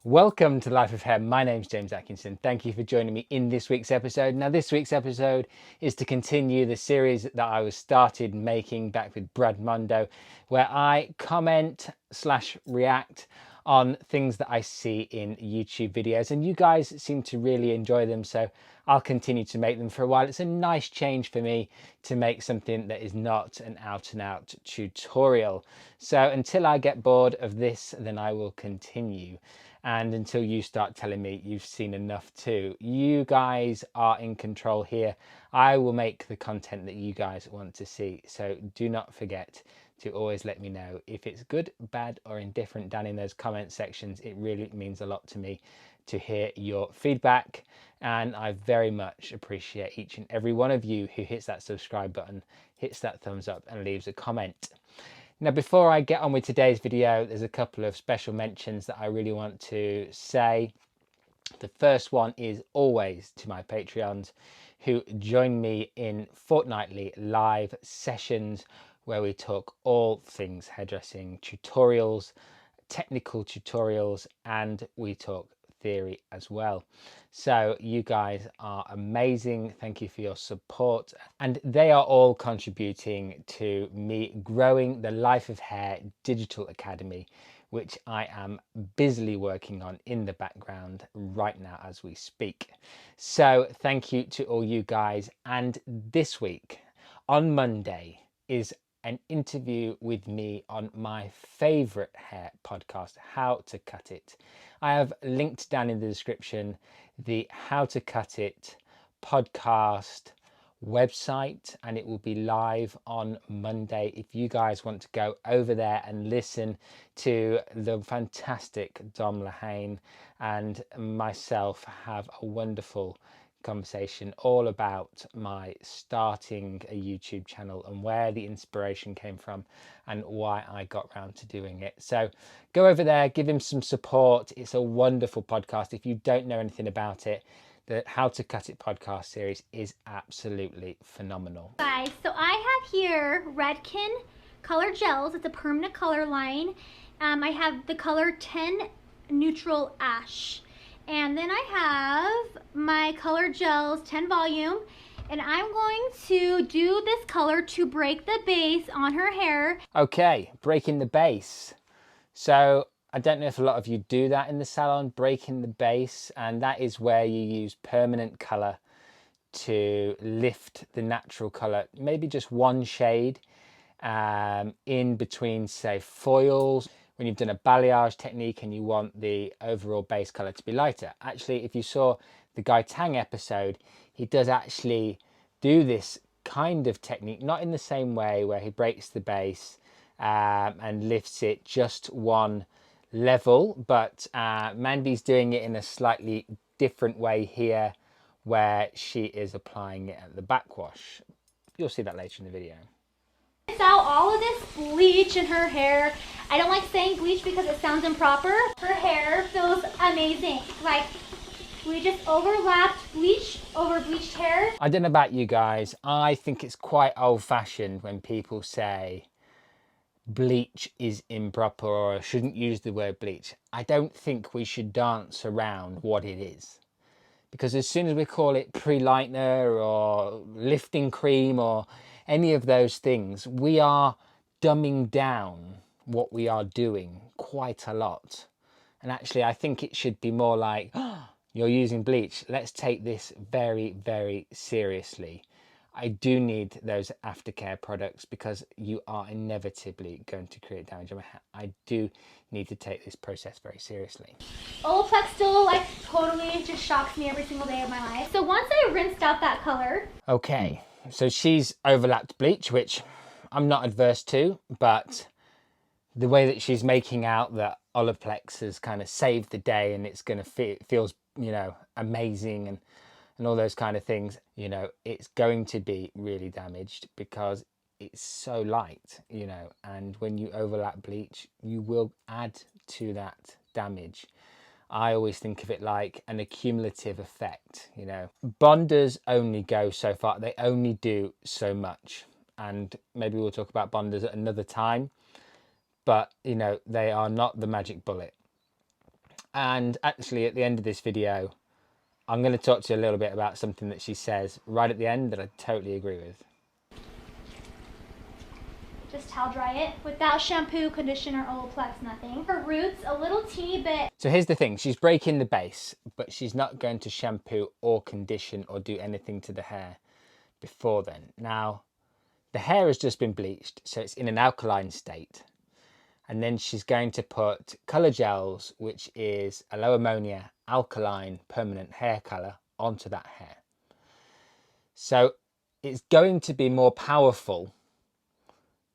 Welcome to Life of Hair. My name's James Atkinson. Thank you for joining me in this week's episode. Now, this week's episode is to continue the series that I was started making back with Brad Mondo, where I comment/react on things that I see in YouTube videos, and you guys seem to really enjoy them, so I'll continue to make them for a while. It's a nice change for me to make something that is not an out and out tutorial. So until I get bored of this, then I will continue. And until you start telling me you've seen enough too. You guys are in control here. I will make the content that you guys want to see. So do not forget to always let me know if it's good, bad, or indifferent down in those comment sections. It really means a lot to me to hear your feedback. And I very much appreciate each and every one of you who hits that subscribe button, hits that thumbs up, and leaves a comment. Now, before I get on with today's video, there's a couple of special mentions that I really want to say. The first one is always to my Patreons who join me in fortnightly live sessions where we talk all things hairdressing, tutorials, technical tutorials, and we talk theory as well. So you guys are amazing. Thank you for your support, and they are all contributing to me growing the Life of Hair Digital Academy, which I am busily working on in the background right now as we speak. So thank you to all you guys. And this week on Monday is an interview with me on my favorite hair podcast, How to Cut It. I have linked down in the description the How to Cut It podcast website, and it will be live on Monday if you guys want to go over there and listen to the fantastic Dom Lahane and myself have a wonderful conversation all about my starting a YouTube channel and where the inspiration came from and why I got around to doing it. So go over there, give him some support. It's a wonderful podcast. If you don't know anything about it, the How to Cut It podcast series is absolutely phenomenal. Guys, so I have here Redken color gels. It's a permanent color line. I have the color 10 Neutral Ash. And then I have my color gels 10 volume. And I'm going to do this color to break the base on her hair. Okay, breaking the base. So I don't know if a lot of you do that in the salon, breaking the base, and that is where you use permanent color to lift the natural color, maybe just one shade in between, say, foils. When you've done a balayage technique and you want the overall base color to be lighter. Actually, if you saw the Guy Tang episode, he does actually do this kind of technique, not in the same way where he breaks the base and lifts it just one level, but Mandie's doing it in a slightly different way here, where she is applying it at the backwash. You'll see that later in the video. Out all of this bleach in her hair. I don't like saying bleach because it sounds improper. Her hair feels amazing. Like we just overlapped bleach over bleached hair. I don't know about you guys. I think it's quite old-fashioned when people say bleach is improper or I shouldn't use the word bleach. I don't think we should dance around what it is. Because as soon as we call it pre-lightener or lifting cream or any of those things, we are dumbing down what we are doing quite a lot. And actually, I think it should be more like, oh, you're using bleach. Let's take this very, very seriously. I do need those aftercare products because you are inevitably going to create damage on my hair. I do need to take this process very seriously. Olaplex still like totally just shocks me every single day of my life. So once I rinsed out that color. Okay, so she's overlapped bleach, which I'm not adverse to, but the way that she's making out that Olaplex has kind of saved the day and it's going to feels, you know, amazing and all those kind of things, you know, it's going to be really damaged because it's so light, you know, and when you overlap bleach, you will add to that damage. I always think of it like an accumulative effect, you know. Bonders only go so far, they only do so much. And maybe we'll talk about bonders at another time, but, you know, they are not the magic bullet. And actually at the end of this video, I'm going to talk to you a little bit about something that she says right at the end that I totally agree with. Just towel dry it without shampoo, conditioner, Olaplex, nothing. Her roots, a little teeny bit. So here's the thing, she's breaking the base, but she's not going to shampoo or condition or do anything to the hair before then. Now, the hair has just been bleached, so it's in an alkaline state. And then she's going to put colour gels, which is a low ammonia, alkaline, permanent hair colour onto that hair. So it's going to be more powerful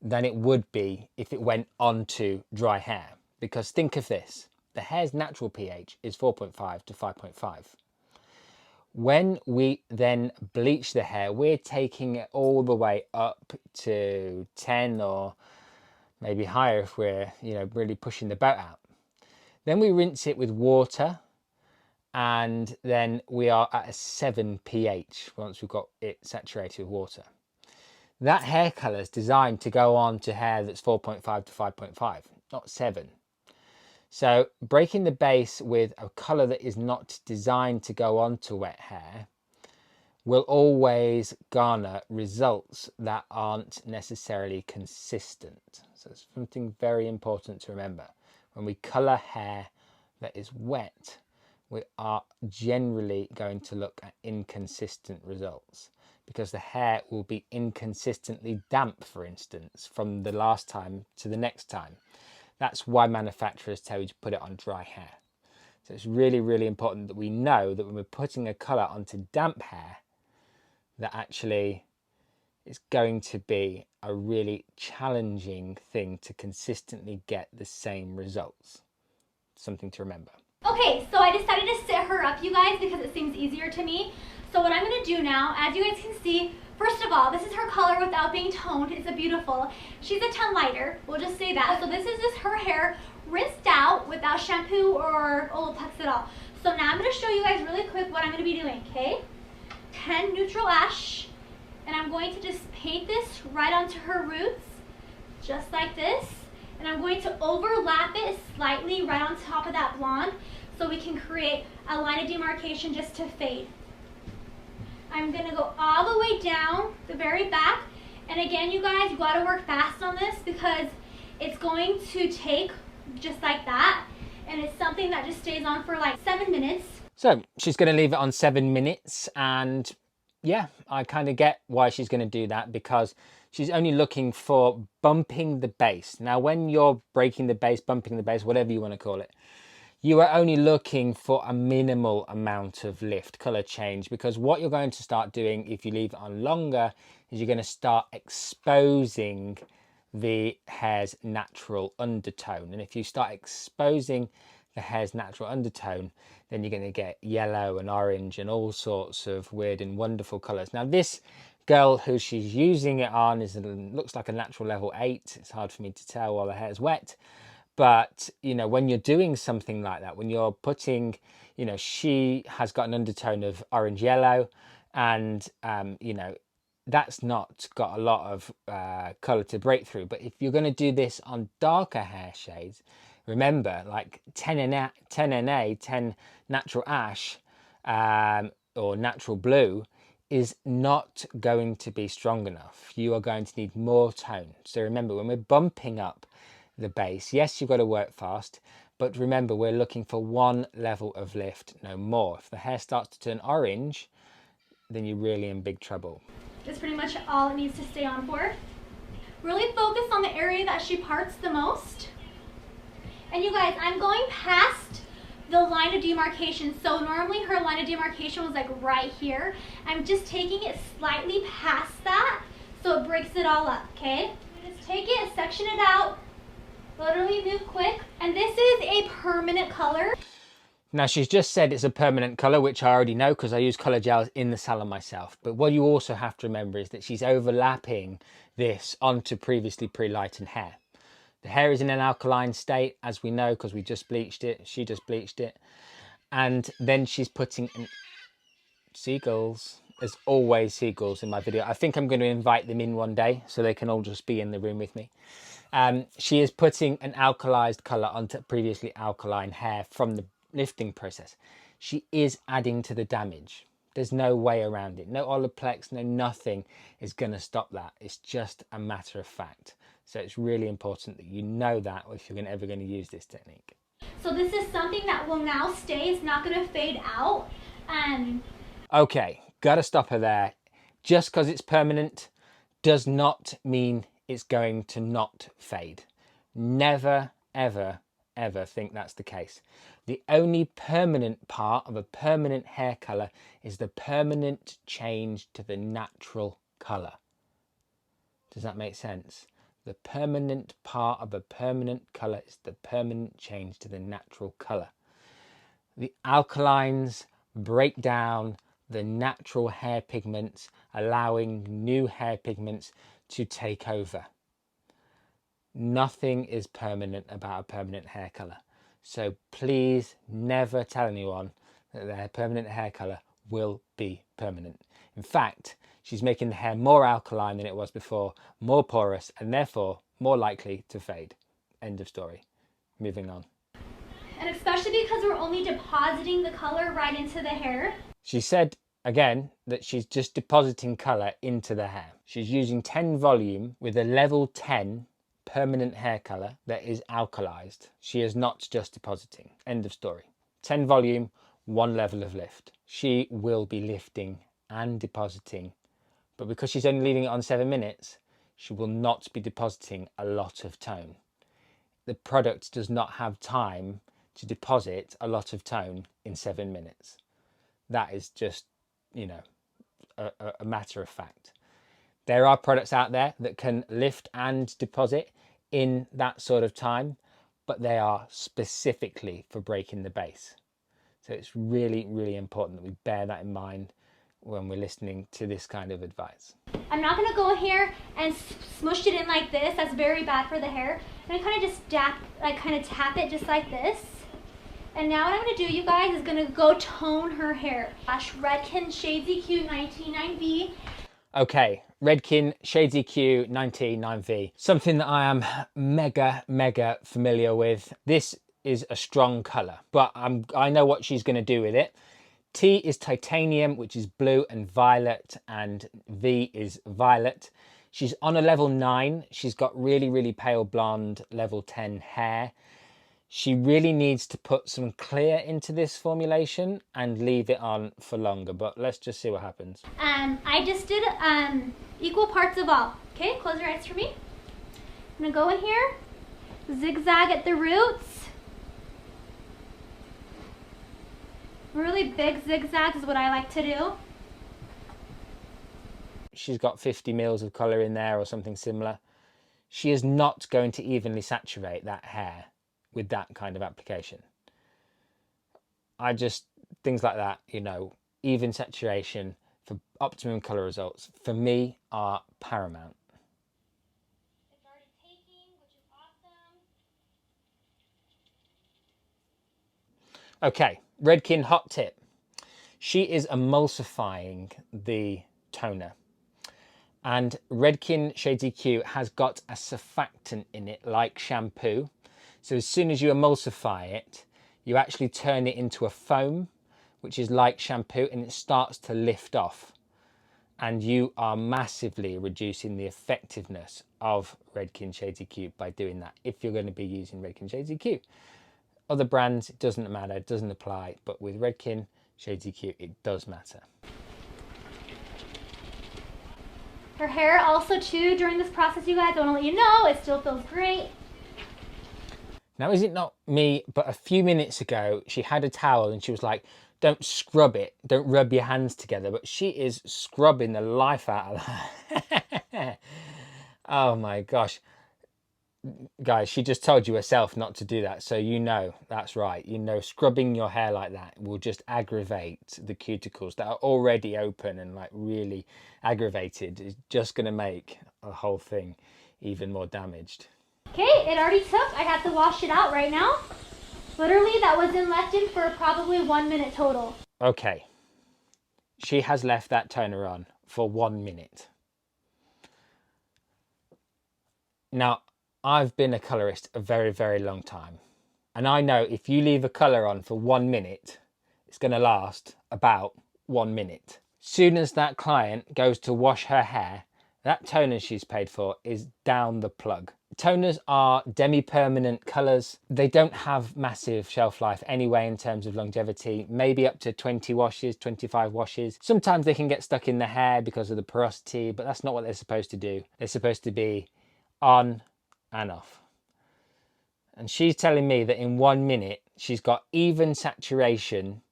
than it would be if it went onto dry hair. Because think of this, the hair's natural pH is 4.5 to 5.5. When we then bleach the hair, we're taking it all the way up to 10 or maybe higher if we're, really pushing the boat out. Then we rinse it with water, and then we are at a 7 pH once we've got it saturated with water. That hair colour is designed to go on to hair that's 4.5 to 5.5, not 7. So breaking the base with a colour that is not designed to go on to wet hair will always garner results that aren't necessarily consistent. So it's something very important to remember. When we colour hair that is wet, we are generally going to look at inconsistent results, because the hair will be inconsistently damp, for instance, from the last time to the next time. That's why manufacturers tell you to put it on dry hair. So it's really, really important that we know that when we're putting a colour onto damp hair, that actually it's going to be a really challenging thing to consistently get the same results. Something to remember. Okay, so I decided to sit her up, you guys, because it seems easier to me. So what I'm going to do now, as you guys can see, first of all, this is her color without being toned. It's a beautiful. She's a 10 lighter. We'll just say that. So this is just her hair rinsed out without shampoo or Olaplex at all. So now I'm going to show you guys really quick what I'm going to be doing, okay? 10 neutral ash, and I'm going to just paint this right onto her roots, just like this. And I'm going to overlap it slightly right on top of that blonde so we can create a line of demarcation just to fade. I'm going to go all the way down the very back. And again, you guys, you got to work fast on this because it's going to take just like that. And it's something that just stays on for like 7 minutes. So she's going to leave it on 7 minutes, and yeah, I kind of get why she's going to do that, because she's only looking for bumping the base. Now, when you're breaking the base, bumping the base, whatever you want to call it, you are only looking for a minimal amount of lift, color change, because what you're going to start doing if you leave it on longer is you're going to start exposing the hair's natural undertone. And if you start exposing the hair's natural undertone, then you're going to get yellow and orange and all sorts of weird and wonderful colors. Now, this girl who she's using it on looks like a natural level 8. It's hard for me to tell while the hair's wet. But, when you're doing something like that, when you're putting, she has got an undertone of orange yellow, and, that's not got a lot of color to break through. But if you're going to do this on darker hair shades, remember, like 10 natural ash or natural blue is not going to be strong enough. You are going to need more tone. So remember, when we're bumping up the base, yes, you've got to work fast, but remember, we're looking for one level of lift, no more. If the hair starts to turn orange, then you're really in big trouble. That's pretty much all it needs to stay on for. Really focus on the area that she parts the most. And you guys, I'm going past the line of demarcation. So normally her line of demarcation was like right here. I'm just taking it slightly past that so it breaks it all up, okay? Just take it, section it out, literally move quick. And this is a permanent color. Now, she's just said it's a permanent colour, which I already know because I use colour gels in the salon myself. But what you also have to remember is that she's overlapping this onto previously pre-lightened hair. The hair is in an alkaline state, as we know, because we just bleached it. She just bleached it. And then she's putting in seagulls. There's always seagulls in my video. I think I'm going to invite them in one day so they can all just be in the room with me. She is putting an alkalized colour onto previously alkaline hair from the lifting process, she is adding to the damage. There's no way around it. No Olaplex, no nothing is going to stop that. It's just a matter of fact. So it's really important that you know that if you're ever going to use this technique. So this is something that will now stay. It's not going to fade out. Okay, gotta stop her there. Just because it's permanent does not mean it's going to not fade. Never, ever, ever think that's the case. The only permanent part of a permanent hair colour is the permanent change to the natural colour. Does that make sense? The permanent part of a permanent colour is the permanent change to the natural colour. The alkalines break down the natural hair pigments, allowing new hair pigments to take over. Nothing is permanent about a permanent hair colour. So please never tell anyone that their permanent hair colour will be permanent. In fact, she's making the hair more alkaline than it was before, more porous, and therefore more likely to fade. End of story. Moving on. And especially because we're only depositing the color right into the hair. She said again that she's just depositing colour into the hair. She's using 10 volume with a level 10 permanent hair colour that is alkalized. She is not just depositing. End of story. 10 volume, 1 level of lift. She will be lifting and depositing, but because she's only leaving it on 7 minutes, she will not be depositing a lot of tone. The product does not have time to deposit a lot of tone in 7 minutes. That is just, you know, a matter of fact. There are products out there that can lift and deposit in that sort of time, but they are specifically for breaking the base. So it's really, really important that we bear that in mind when we're listening to this kind of advice. I'm not going to go here and smush it in like this. That's very bad for the hair. I'm going to kind of just tap it just like this. And now what I'm going to do, you guys, is going to go tone her hair. Redken Shades EQ 199V. Okay, Redken Shades EQ 199V. Something that I am mega familiar with. This is a strong colour, but I know what she's going to do with it. T is titanium, which is blue and violet, and V is violet. She's on a level 9. She's got really, really pale blonde level 10 hair. She really needs to put some clear into this formulation and leave it on for longer, but let's just see what happens. I just did equal parts of all. Okay, close your eyes for me. I'm gonna go in here, zigzag at the roots. Really big zigzags is what I like to do. She's got 50 mils of colour in there or something similar. She is not going to evenly saturate that hair with that kind of application. Things like that, you know, even saturation for optimum colour results, for me, are paramount. It's already taking, which is awesome. Okay, Redken hot tip. She is emulsifying the toner. And Redken Shades EQ has got a surfactant in it like shampoo. So as soon as you emulsify it, you actually turn it into a foam, which is like shampoo, and it starts to lift off. And you are massively reducing the effectiveness of Redken Shades EQ by doing that, if you're going to be using Redken Shades EQ. Other brands, it doesn't matter, it doesn't apply, but with Redken Shades EQ, it does matter. Her hair also too, during this process, you guys, I want to let you know, it still feels great. Now, is it not me, but a few minutes ago, she had a towel and she was like, don't scrub it, don't rub your hands together, but she is scrubbing the life out of that. Oh my gosh. Guys, she just told you herself not to do that, so you know that's right. You know, scrubbing your hair like that will just aggravate the cuticles that are already open and like really aggravated. It's just going to make the whole thing even more damaged. Okay, it already took. I have to wash it out right now. Literally, that was left in for probably 1 minute total. Okay, she has left that toner on for 1 minute. Now, I've been a colorist a very, very long time. And I know if you leave a colour on for 1 minute, it's going to last about 1 minute. Soon as that client goes to wash her hair, that toner she's paid for is down the plug. Toners are demi-permanent colours. They don't have massive shelf life anyway in terms of longevity, maybe up to 20 washes, 25 washes. Sometimes they can get stuck in the hair because of the porosity, but that's not what they're supposed to do. They're supposed to be on and off. And she's telling me that in 1 minute, she's got even saturation,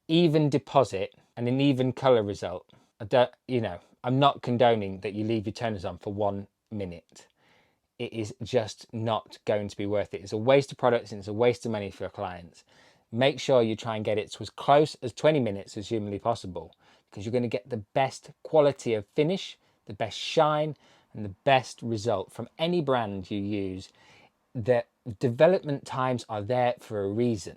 even deposit, and an even colour result. I'm not condoning that you leave your toners on for 1 minute. It is just not going to be worth it. It's a waste of products and it's a waste of money for your clients. Make sure you try and get it to as close as 20 minutes as humanly possible, because you're going to get the best quality of finish, the best shine, and the best result from any brand you use. The development times are there for a reason.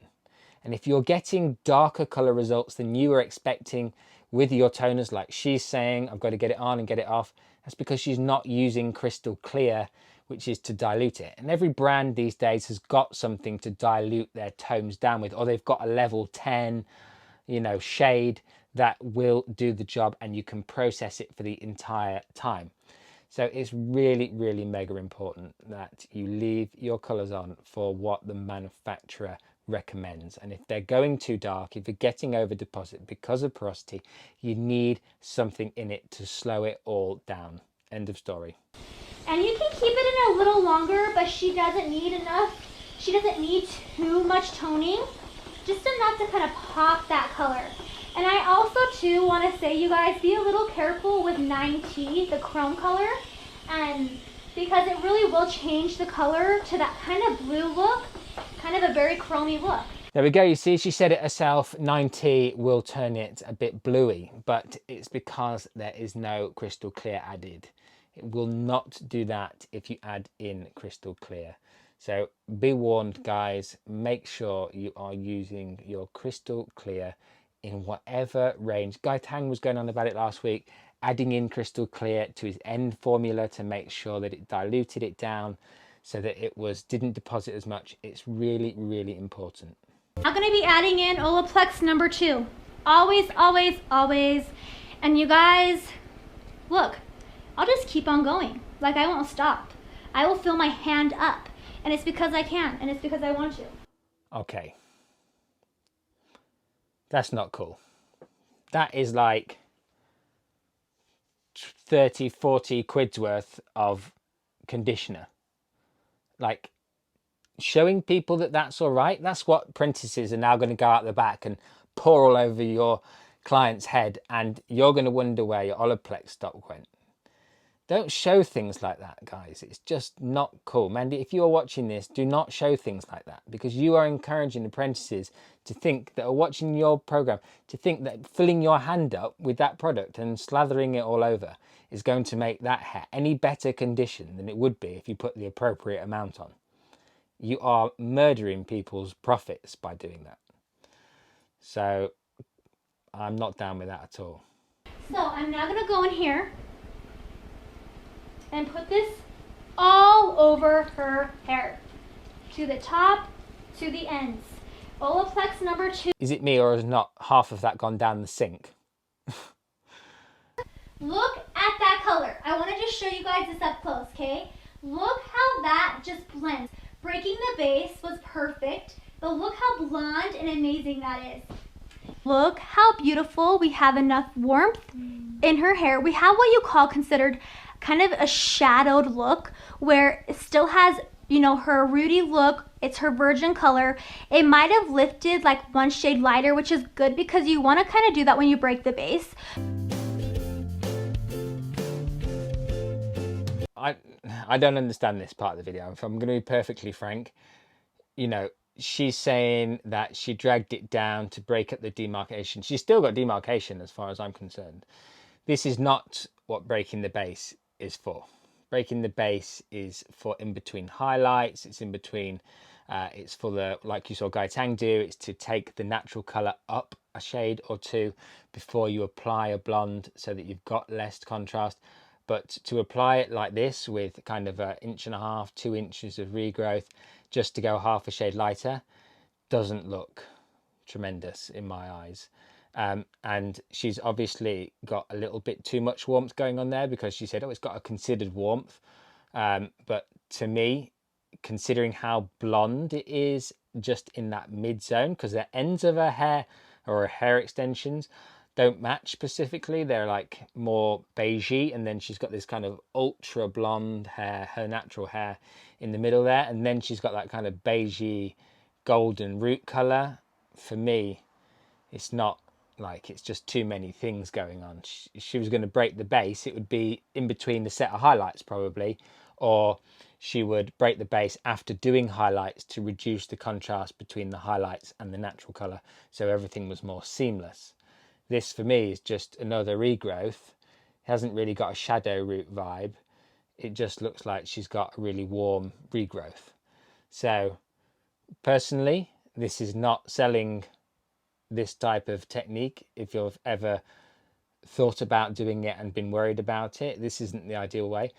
And if you're getting darker color results than you were expecting with your toners, like she's saying, I've got to get it on and get it off, that's because she's not using crystal clear, which is to dilute it. And every brand these days has got something to dilute their tones down with, or they've got a level 10, shade that will do the job and you can process it for the entire time. So it's really, really mega important that you leave your colors on for what the manufacturer recommends. And if they're going too dark, if you're getting over deposit because of porosity, you need something in it to slow it all down. End of story. And you can keep it in a little longer, but she doesn't need enough. She doesn't need too much toning, just enough to kind of pop that color. And I also too want to say, you guys, be a little careful with 9T, the chrome color, and because it really will change the color to that kind of blue look, kind of a very chromey look. There we go. You see, she said it herself, 9T will turn it a bit bluey, but it's because there is no crystal clear added. It will not do that if you add in crystal clear. So be warned, guys, make sure you are using your crystal clear in whatever range. Guy Tang was going on about it last week, adding in crystal clear to his end formula to make sure that it diluted it down so that it didn't deposit as much. It's really, really important. I'm going to be adding in Olaplex number 2. Always, always, always. And you guys, look, I'll just keep on going. Like, I won't stop. I will fill my hand up. And it's because I can, and it's because I want to. Okay. That's not cool. That is like 30, 40 quid's worth of conditioner. Like, showing people that that's all right, that's what apprentices are now going to go out the back and pour all over your client's head, and you're going to wonder where your Olaplex stock went. Don't show things like that, guys. It's just not cool. Mandy, if you are watching this, do not show things like that, because you are encouraging apprentices to think, that are watching your program, to think that filling your hand up with that product and slathering it all over is going to make that hair any better condition than it would be if you put the appropriate amount on. You are murdering people's profits by doing that. So I'm not down with that at all. So I'm now going to go in here and put this all over her hair, to the top, to the ends. Olaplex number 2. Is it me, or has not half of that gone down the sink? Look at that color. I want to just show you guys this up close, okay? Look how that just blends. Breaking the base was perfect, but look how blonde and amazing that is. Look how beautiful. We have enough warmth in her hair. We have what you call considered kind of a shadowed look, where it still has, her rooty look. It's her virgin color. It might have lifted like one shade lighter, which is good because you want to kind of do that when you break the base. I don't understand this part of the video. If I'm going to be perfectly frank, she's saying that she dragged it down to break up the demarcation. She's still got demarcation as far as I'm concerned. This is not what breaking the base is for. Breaking the base is for in between highlights. It's in between, it's for the, like you saw Guy Tang do, it's to take the natural color up a shade or two before you apply a blonde so that you've got less contrast. But to apply it like this with kind of 1.5 to 2 inches of regrowth just to go half a shade lighter doesn't look tremendous in my eyes. And she's obviously got a little bit too much warmth going on there, because she said, oh, it's got a considered warmth. But to me, considering how blonde it is just in that mid zone, because the ends of her hair or her hair extensions don't match specifically, they're like more beigey, and then she's got this kind of ultra blonde hair, her natural hair, in the middle there, and then she's got that kind of beigey golden root color. For me, it's not, like, it's just too many things going on. If she was going to break the base, it would be in between the set of highlights probably, or she would break the base after doing highlights to reduce the contrast between the highlights and the natural color, so everything was more seamless. This for me is just another regrowth. It hasn't really got a shadow root vibe. It just looks like she's got a really warm regrowth. So personally, this is not selling this type of technique. If you've ever thought about doing it and been worried about it, this isn't the ideal way.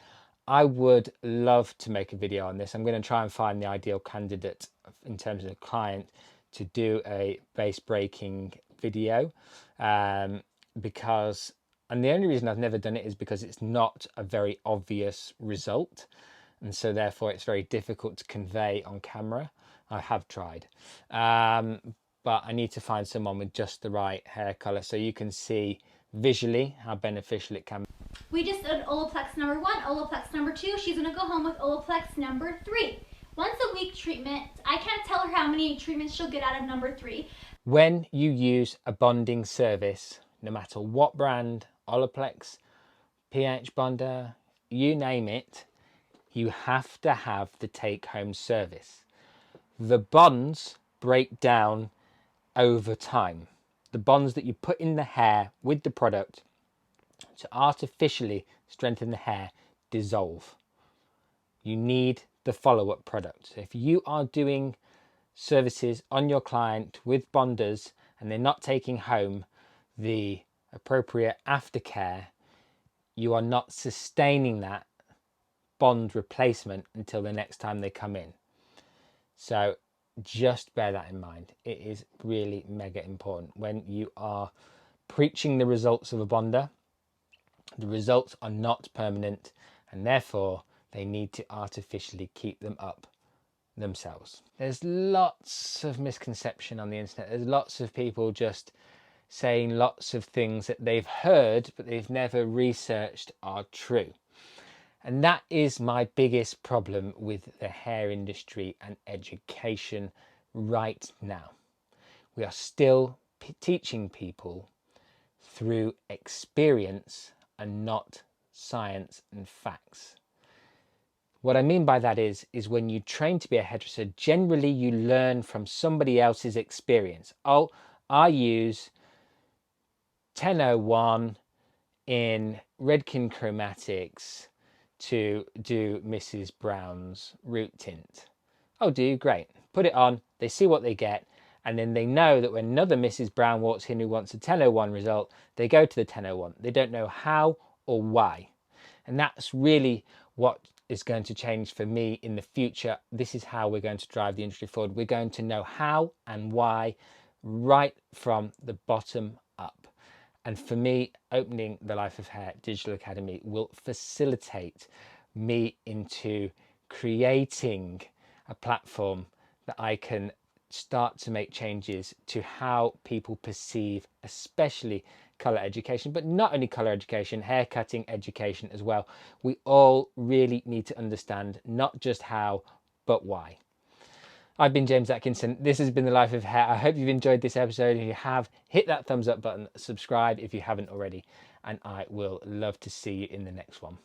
I would love to make a video on this. I'm going to try and find the ideal candidate in terms of a client to do a base breaking video, because, and the only reason I've never done it is because it's not a very obvious result, and so therefore it's very difficult to convey on camera. I have tried, but I need to find someone with just the right hair color so you can see visually how beneficial it can be. We just did Olaplex number 1, Olaplex number 2. She's gonna go home with Olaplex number 3. Once a week treatment. I can't tell her how many treatments she'll get out of number 3. When you use a bonding service, no matter what brand, Olaplex, pH bonder, you name it, you have to have the take-home service. The bonds break down over time. The bonds that you put in the hair with the product to artificially strengthen the hair dissolve. You need the follow-up product. So if you are doing services on your client with bonders and they're not taking home the appropriate aftercare, you are not sustaining that bond replacement until the next time they come in. So just bear that in mind. It is really mega important when you are preaching the results of a bonder. The results are not permanent, and therefore they need to artificially keep them up themselves. There's lots of misconception on the internet. There's lots of people just saying lots of things that they've heard but they've never researched are true. And that is my biggest problem with the hair industry and education right now. We are still teaching people through experience and not science and facts. What I mean by that is when you train to be a hairdresser, generally you learn from somebody else's experience. Oh, I use 1001 in Redken Chromatics to do Mrs. Brown's root tint. Oh, do you? Great. Put it on, they see what they get, and then they know that when another Mrs. Brown walks in who wants a 1001 result, they go to the 1001. They don't know how or why. And that's really what is going to change for me in the future. This is how we're going to drive the industry forward. We're going to know how and why right from the bottom up. And for me, opening the Life of Hair Digital Academy will facilitate me into creating a platform that I can start to make changes to how people perceive, especially colour education, but not only colour education, hair cutting education as well. We all really need to understand not just how, but why. I've been James Atkinson. This has been The Life of Hair. I hope you've enjoyed this episode. If you have, hit that thumbs up button, subscribe if you haven't already, and I will love to see you in the next one.